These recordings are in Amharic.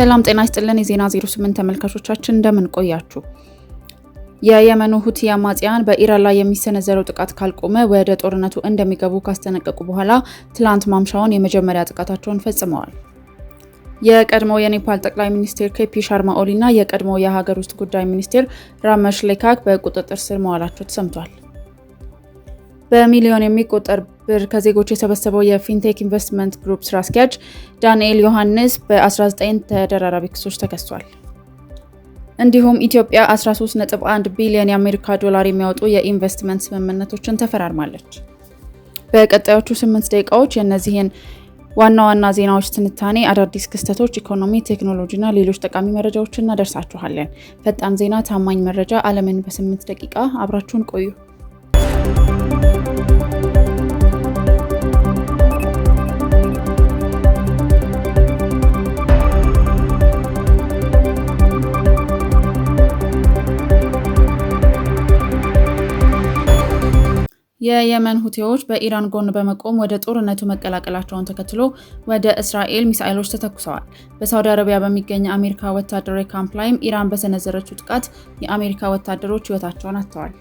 ሰላም ጤና ይስጥልን የዜና 08 ተመልካቾቻችን እንደምን ቆያችሁ። የየመኑ ሁቲ አማጽያን በኢራን ላይ የሚሰነዘረው ጥቃት ካልቆመ ወደ ጦርነቱ እንደሚገቡ ካስጠነቀቁ በኋላ ትላንት ማምሻውን የመጀመሪያ ጥቃታቸውን ፈጽመዋል። የቀድሞው የኔፓል ጠቅላይ ሚኒስትር ኬፒ ሻርማ ኦሊና የቀድሞው የሀገር ውስጥ ጉዳይ ሚኒስትር ራመሽ ሌካክ በቁጥጥር ስር መዋላቸው ተሰምቷል። በሚሊዮን የሚቆጠር ብር ከዜጎች የሰበሰበው የፊንቴክ ኢንቨስትመንት ግሩፕ ስራ አስኪያጅ ዳንኤል ዮሐንስ በ19 ተደራራቢ ክሶች ተከሷል። እንዲሁም ኢትዮጵያ 13.1 ቢሊዮን የአሜሪካ ዶላር የሚያወጡ የኢንቨስትመንት ስምምነቶችን ተፈራርማለች። በቀጣዮቹ 8 ደቂቃዎች የእነዚህን ዋና ዋና ዜናዎች ትንታኔ፣ አዳዲስ ክስተቶች፣ ኢኮኖሚ፣ ቴክኖሎጂና ሌሎች ጠቃሚ መረጃዎችን እናደርሳችኋለን። ፈጣን ዜና፣ ታማኝ መረጃ፣ ዓለምን በ8 ደቂቃ አብራችሁን ቆዩ። የየመን ሁቲዎች በኢራን ጎን በመቆም ወደ ጦርነቱ መቀላቀላቸውን ተከትሎ ወደ እስራኤል ሚሳኤሎች ተተኩሰዋል። በሳውዲ አረቢያ በሚገኝ አሜሪካ ወታደራዊ ካምፕ ላይም ኢራን በሰነዘረችው ጥቃት የአሜሪካ ወታደሮች ሕይወታቸውን አጥተዋል።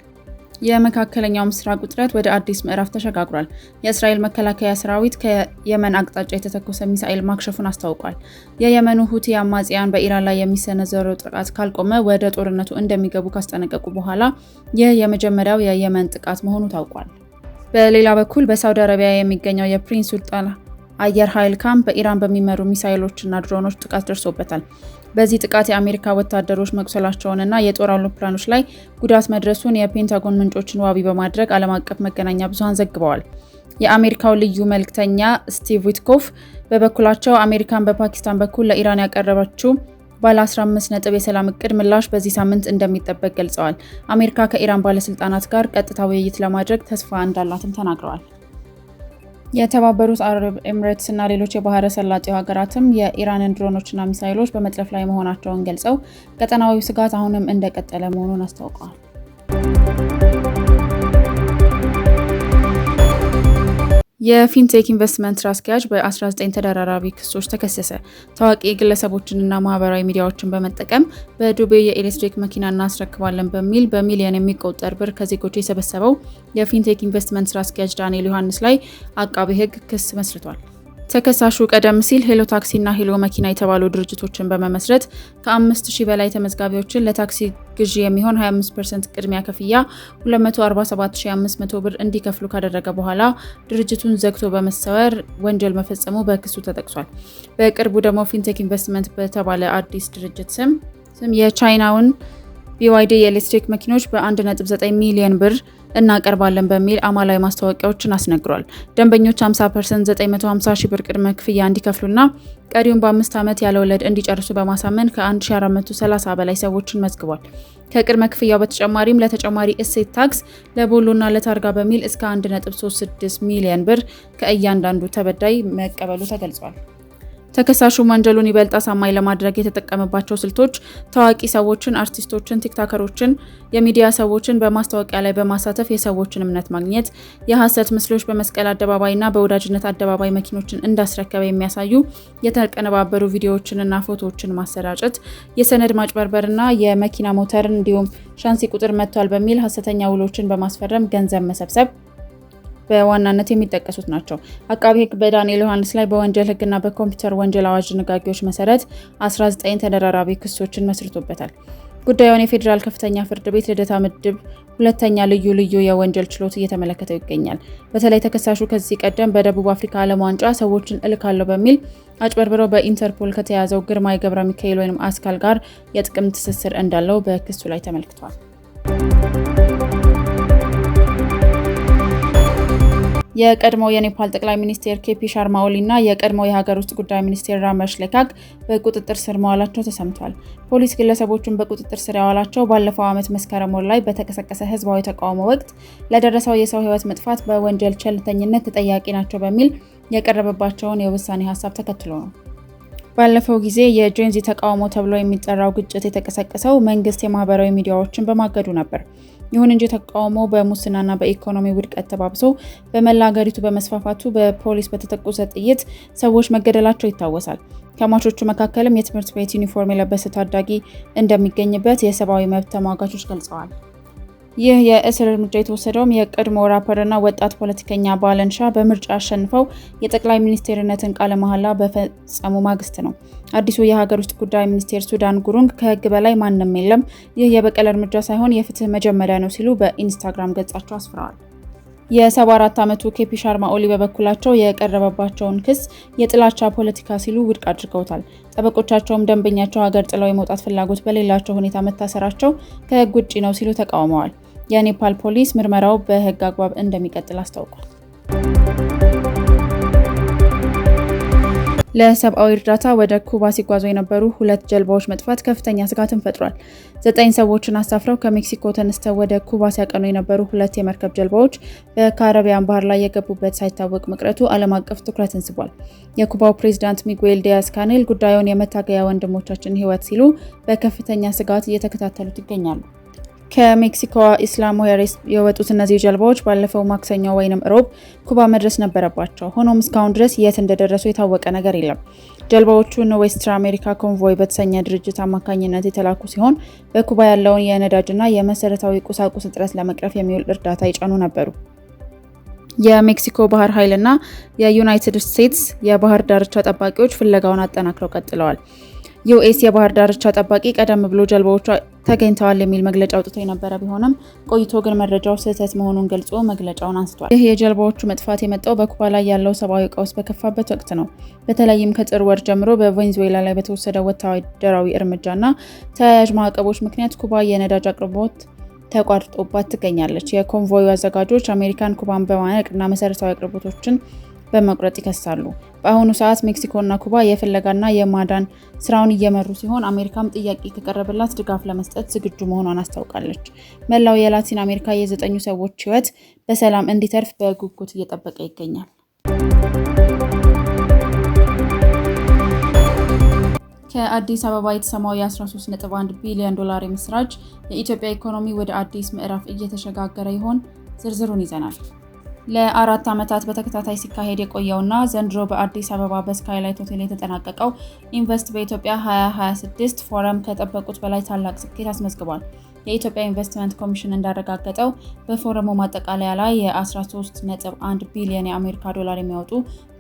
የመካከለኛው ምስራቅ ውጥረት ወደ አዲስ ምዕራፍ ተሸጋግሯል። የእስራኤል መከላከያ ሰራዊት ከየመን አቅጣጫ የተተኮሰ ሚሳኤል ማክሸፉን አስታውቋል። የየመኑ ሁቲ አማጽያን በኢራን ላይ የሚሰነዘረው ጥቃት ካልቆመ ወደ ጦርነቱ እንደሚገቡ ካስጠነቀቁ በኋላ ይህ የመጀመሪያው የየመን ጥቃት መሆኑ ታውቋል። በሌላ በኩል በሳውዲ አረቢያ የሚገኘው የፕሪንስ ሱልጣን አየር ኃይል ካምፕ በኢራን በሚመሩ ሚሳኤሎችና ድሮኖች ጥቃት ደርሶበታል። በዚህ ጥቃት የአሜሪካ ወታደሮች መቁሰላቸውንና የጦር አውሮፕላኖች ላይ ጉዳት መድረሱን የፔንታጎን ምንጮችን ዋቢ በማድረግ ዓለም አቀፍ መገናኛ ብዙሃን ዘግበዋል። የአሜሪካው ልዩ መልእክተኛ ስቲቭ ዊትኮፍ በበኩላቸው አሜሪካን በፓኪስታን በኩል ለኢራን ያቀረበችው ባለ 15 ነጥብ የሰላም እቅድ ምላሽ በዚህ ሳምንት እንደሚጠበቅ ገልጸዋል። አሜሪካ ከኢራን ባለስልጣናት ጋር ቀጥታ ውይይት ለማድረግ ተስፋ እንዳላትም ተናግረዋል። የተባበሩት አረብ ኤምሬትስ እና ሌሎች የባህረ ሰላጤው ሀገራትም የኢራንን ድሮኖችና ሚሳኤሎች በመጥለፍ ላይ መሆናቸውን ገልጸው ቀጠናዊ ስጋት አሁንም እንደቀጠለ መሆኑን አስታውቀዋል። የፊንቴክ ኢንቨስትመንት ስራ አስኪያጅ በ19 ተደራራቢ ክሶች ተከሰሰ። ታዋቂ ግለሰቦችንና ማህበራዊ ሚዲያዎችን በመጠቀም በዱቤ የኤሌክትሪክ መኪና እናስረክባለን በሚል በሚሊዮን የሚቆጠር ብር ከዜጎች የሰበሰበው የፊንቴክ ኢንቨስትመንት ስራ አስኪያጅ ዳንኤል ዮሐንስ ላይ አቃቤ ሕግ ክስ መስርቷል። ተከሳሹ ቀደም ሲል ሄሎ ታክሲና ሄሎ መኪና የተባሉ ድርጅቶችን በመመስረት ከ5000 በላይ ተመዝጋቢዎችን ለታክሲ ግዢ የሚሆን 25% ቅድሚያ ክፍያ 247500 ብር እንዲከፍሉ ካደረገ በኋላ ድርጅቱን ዘግቶ በመሰወር ወንጀል መፈጸሙ በክሱ ተጠቅሷል። በቅርቡ ደግሞ ፊንቴክ ኢንቨስትመንት በተባለ አዲስ ድርጅት ስም የቻይናውን BYD የኤሌክትሪክ መኪኖች በ1.9 ሚሊዮን ብር እናቀርባለን በሚል አማላይ ማስታወቂያዎችን አስነግሯል። ደንበኞች 50% 950 ሺህ ብር ቅድመ ክፍያ እንዲከፍሉና ቀሪውን በ5 ዓመት ያለ ወለድ እንዲጨርሱ በማሳመን ከ1430 በላይ ሰዎችን መዝግቧል። ከቅድመ ክፍያው በተጨማሪም ለተጨማሪ እሴት ታክስ፣ ለቦሎና ለታርጋ በሚል እስከ 1.36 ሚሊዮን ብር ከእያንዳንዱ ተበዳይ መቀበሉ ተገልጿል። ተከሳሹ ወንጀሉን ይበልጥ አሳማኝ ለማድረግ የተጠቀመባቸው ስልቶች ታዋቂ ሰዎችን፣ አርቲስቶችን፣ ቲክቶከሮችን፣ የሚዲያ ሰዎችን በማስታወቂያ ላይ በማሳተፍ የሰዎችን እምነት ማግኘት፣ የሐሰት ምስሎች በመስቀል አደባባይና በወዳጅነት አደባባይ መኪኖችን እንዳስረከበ የሚያሳዩ የተቀነባበሩ ቪዲዮዎችንና ፎቶዎችን ማሰራጨት፣ የሰነድ ማጭበርበርና የመኪና ሞተርን እንዲሁም ሻንሲ ቁጥር መጥቷል በሚል ሐሰተኛ ውሎችን በማስፈረም ገንዘብ መሰብሰብ በዋናነት የሚጠቀሱት ናቸው። አቃቤ ሕግ በዳንኤል ዮሐንስ ላይ በወንጀል ሕግና በኮምፒውተር ወንጀል አዋጅ ድንጋጌዎች መሰረት 19 ተደራራቢ ክሶችን መስርቶበታል። ጉዳዩን የፌዴራል ከፍተኛ ፍርድ ቤት ልደታ ምድብ ሁለተኛ ልዩ የወንጀል ችሎት እየተመለከተው ይገኛል። በተለይ ተከሳሹ ከዚህ ቀደም በደቡብ አፍሪካ ዓለም ዋንጫ ሰዎችን እልካለሁ በሚል አጭበርብረው በኢንተርፖል ከተያዘው ግርማይ ገብረ ሚካኤል ወይም አስካል ጋር የጥቅም ትስስር እንዳለው በክሱ ላይ ተመልክቷል። የቀድሞው የኔፓል ጠቅላይ ሚኒስትር ኬፒ ሻርማ ኦሊና የቀድሞው የሀገር ውስጥ ጉዳይ ሚኒስትር ራመሽ ሌካክ በቁጥጥር ስር መዋላቸው ተሰምቷል። ፖሊስ ግለሰቦቹን በቁጥጥር ስር ያዋላቸው ባለፈው ዓመት መስከረም ወር ላይ በተቀሰቀሰ ህዝባዊ ተቃውሞ ወቅት ለደረሰው የሰው ህይወት መጥፋት በወንጀል ቸልተኝነት ተጠያቂ ናቸው በሚል የቀረበባቸውን የውሳኔ ሀሳብ ተከትሎ ነው። ባለፈው ጊዜ የጄንዚ ተቃውሞ ተብሎ የሚጠራው ግጭት የተቀሰቀሰው መንግስት የማህበራዊ ሚዲያዎችን በማገዱ ነበር። ይሁን እንጂ ተቃውሞ በሙስናና በኢኮኖሚ ውድቀት ተባብሶ በመላ ሀገሪቱ በመስፋፋቱ በፖሊስ በተተኮሰ ጥይት ሰዎች መገደላቸው ይታወሳል። ከሟቾቹ መካከልም የትምህርት ቤት ዩኒፎርም የለበሰ ታዳጊ እንደሚገኝበት የሰብአዊ መብት ተሟጋቾች ገልጸዋል። ይህ የእስር እርምጃ የተወሰደውም የቀድሞ ራፐርና ወጣት ፖለቲከኛ ባለን ሻህ በምርጫ አሸንፈው የጠቅላይ ሚኒስቴርነትን ቃለ መሐላ በፈጸሙ ማግስት ነው። አዲሱ የሀገር ውስጥ ጉዳይ ሚኒስቴር ሱዳን ጉሩንግ ከህግ በላይ ማንም የለም፣ ይህ የበቀል እርምጃ ሳይሆን የፍትህ መጀመሪያ ነው ሲሉ በኢንስታግራም ገጻቸው አስፍረዋል። የ74 ዓመቱ ኬፒ ሻርማ ኦሊ በበኩላቸው የቀረበባቸውን ክስ የጥላቻ ፖለቲካ ሲሉ ውድቅ አድርገውታል። ጠበቆቻቸውም ደንበኛቸው ሀገር ጥለው የመውጣት ፍላጎት በሌላቸው ሁኔታ መታሰራቸው ከህግ ውጪ ነው ሲሉ ተቃውመዋል። የኔፓል ፖሊስ ምርመራው በህግ አግባብ እንደሚቀጥል አስታውቋል። ለሰብአዊ እርዳታ ወደ ኩባ ሲጓዙ የነበሩ 2 ጀልባዎች መጥፋት ከፍተኛ ስጋትን ፈጥሯል። 9 ሰዎችን አሳፍረው ከሜክሲኮ ተነስተው ወደ ኩባ ሲያቀኑ የነበሩ 2 የመርከብ ጀልባዎች በካሪቢያን ባህር ላይ የገቡበት ሳይታወቅ መቅረቱ ዓለም አቀፍ ትኩረትን ስቧል። የኩባው ፕሬዝዳንት ሚጉኤል ዲያዝ ካኔል ጉዳዩን የመታገያ ወንድሞቻችን ህይወት ሲሉ በከፍተኛ ስጋት እየተከታተሉት ይገኛሉ። ከሜክሲኮ ኢስላሞሄሬስ የወጡት እነዚህ ጀልባዎች ባለፈው ማክሰኞ ወይንም ሮብ ኩባ መድረስ ነበረባቸው። ሆኖም እስካሁን ድረስ የት እንደደረሱ የታወቀ ነገር የለም። ጀልባዎቹ ዌስትራ አሜሪካ ኮንቮይ በተሰኘ ድርጅት አማካኝነት የተላኩ ሲሆን በኩባ ያለውን የነዳጅና የመሰረታዊ ቁሳቁስ እጥረት ለመቅረፍ የሚውል እርዳታ ይጫኑ ነበሩ። የሜክሲኮ ባህር ኃይልና የዩናይትድ ስቴትስ የባህር ዳርቻ ጠባቂዎች ፍለጋውን አጠናክረው ቀጥለዋል። ዩኤስ የባህር ዳርቻ ጠባቂ ቀደም ብሎ ጀልባዎቹ ተገኝተዋል የሚል መግለጫ አውጥቶ የነበረ ቢሆንም ቆይቶ ግን መረጃው ስህተት መሆኑን ገልጾ መግለጫውን አንስቷል። ይህ የጀልባዎቹ መጥፋት የመጣው በኩባ ላይ ያለው ሰብአዊ ቀውስ በከፋበት ወቅት ነው። በተለይም ከጥር ወር ጀምሮ በቬኔዙዌላ ላይ በተወሰደው ወታደራዊ እርምጃና ተያያዥ ማዕቀቦች ምክንያት ኩባ የነዳጅ አቅርቦት ተቋርጦባት ትገኛለች። የኮንቮዩ አዘጋጆች አሜሪካን ኩባን በማነቅና መሰረታዊ አቅርቦቶችን በመቁረጥ ይከሳሉ። በአሁኑ ሰዓት ሜክሲኮና ኩባ የፍለጋና የማዳን ስራውን እየመሩ ሲሆን አሜሪካም ጥያቄ ከቀረበላት ድጋፍ ለመስጠት ዝግጁ መሆኗን አስታውቃለች። መላው የላቲን አሜሪካ የ9 ሰዎች ህይወት በሰላም እንዲተርፍ በጉጉት እየጠበቀ ይገኛል። ከአዲስ አበባ የተሰማው የ13.1 ቢሊዮን ዶላር የምስራች የኢትዮጵያ ኢኮኖሚ ወደ አዲስ ምዕራፍ እየተሸጋገረ ይሆን? ዝርዝሩን ይዘናል። ለ4 ዓመታት በተከታታይ ሲካሄድ የቆየውና ዘንድሮ በአዲስ አበባ በስካይላይት ሆቴል የተጠናቀቀው ኢንቨስት በኢትዮጵያ 2026 ፎረም ከጠበቁት በላይ ታላቅ ስኬት አስመዝግቧል። የኢትዮጵያ ኢንቨስትመንት ኮሚሽን እንዳረጋገጠው በፎረሙ ማጠቃለያ ላይ የ13.1 ቢሊዮን የአሜሪካ ዶላር የሚያወጡ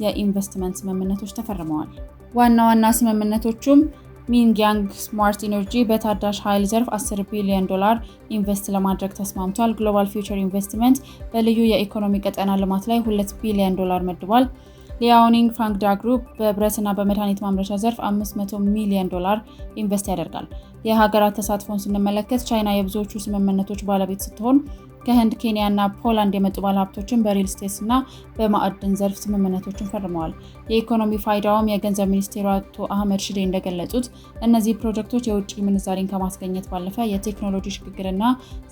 የኢንቨስትመንት ስምምነቶች ተፈርመዋል። ዋና ዋና ስምምነቶቹም ሚንግያንግ ስማርት ኢነርጂ በታዳሽ ኃይል ዘርፍ 10 ቢሊዮን ዶላር ኢንቨስት ለማድረግ ተስማምቷል። ግሎባል ፊውቸር ኢንቨስትመንት በልዩ የኢኮኖሚ ቀጠና ልማት ላይ 2 ቢሊዮን ዶላር መድቧል። ሊያኦኒንግ ፍራንክዳ ግሩፕ በብረትና በመድኃኒት ማምረቻ ዘርፍ 500 ሚሊዮን ዶላር ኢንቨስት ያደርጋል። የሀገራት ተሳትፎን ስንመለከት ቻይና የብዙዎቹ ስምምነቶች ባለቤት ስትሆን ከህንድ፣ ኬንያ እና ፖላንድ የመጡ ባለሀብቶችን በሪል ስቴትስ እና በማዕድን ዘርፍ ስምምነቶችን ፈርመዋል። የኢኮኖሚ ፋይዳውም የገንዘብ ሚኒስቴሩ አቶ አህመድ ሽዴ እንደገለጹት እነዚህ ፕሮጀክቶች የውጭ ምንዛሪን ከማስገኘት ባለፈ የቴክኖሎጂ ሽግግርና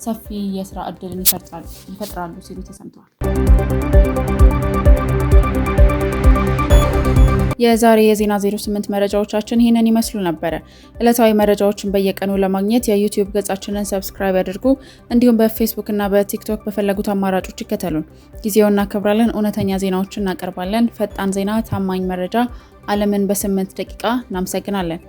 ሰፊ የስራ ዕድልን ይፈጥራሉ ሲሉ ተሰምተዋል። የዛሬ የዜና 08 መረጃዎቻችን ይህንን ይመስሉ ነበረ። ዕለታዊ መረጃዎችን በየቀኑ ለማግኘት የዩቲዩብ ገጻችንን ሰብስክራይብ ያድርጉ። እንዲሁም በፌስቡክ እና በቲክቶክ በፈለጉት አማራጮች ይከተሉን። ጊዜውን እናከብራለን። እውነተኛ ዜናዎችን እናቀርባለን። ፈጣን ዜና፣ ታማኝ መረጃ፣ ዓለምን በ8 ደቂቃ። እናመሰግናለን።